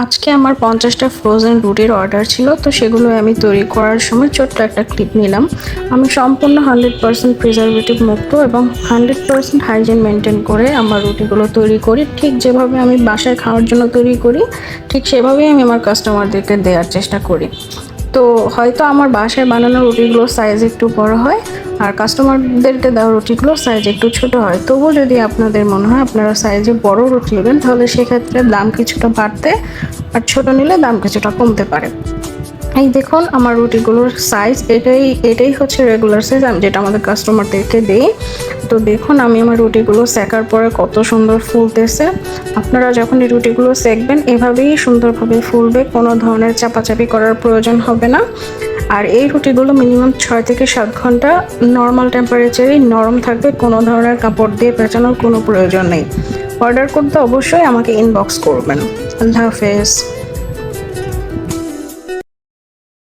আজকে আমার 50টা ফ্রোজেন রুটির অর্ডার ছিল, তো সেগুলো আমি তৈরি করার সময় ছোট্ট একটা ক্লিপ নিলাম। আমি সম্পূর্ণ 100% প্রিজারভেটিভ মুক্ত এবং 100% হাইজিন মেনটেন করে আমার রুটিগুলো তৈরি করি। ঠিক যেভাবে আমি বাসায় খাওয়ার জন্য তৈরি করি, ঠিক সেভাবেই আমি আমার কাস্টমারদেরকে দেওয়ার চেষ্টা করি। তো হয়তো আমার বাসায় বানানো রুটিগুলোর সাইজ একটু বড় হয়, আর কাস্টমারদেরকে দেওয়া রুটিগুলোর সাইজ একটু ছোট হয়। তবুও যদি আপনাদের মনে হয় আপনারা সাইজে বড় রুটি নেবেন, তাহলে সেক্ষেত্রে দাম কিছুটা বাড়তে আর ছোট নিলে দাম কিছুটা কমতে পারে। এই দেখুন আমার রুটিগুলোর সাইজ, এটাই হচ্ছে রেগুলার সাইজ আমি যেটা আমাদের কাস্টমারদেরকে দিই। তো দেখুন আমি আমার রুটিগুলো সেকার পরে কত সুন্দর ফুলতেছে। আপনারা যখন এই রুটিগুলো সেকবেন এভাবেই সুন্দরভাবে ফুলবে, কোনো ধরনের চাপাচাপি করার প্রয়োজন হবে না। আর এই রুটিগুলো মিনিমাম 6 থেকে 7 ঘন্টা নর্মাল টেম্পারেচারেই নরম থাকবে, কোনো ধরনের কাপড় দিয়ে পেঁচানোর কোনো প্রয়োজন নেই। অর্ডার করতে অবশ্যই আমাকে ইনবক্স করবেন। আল্লাহ হাফেজ।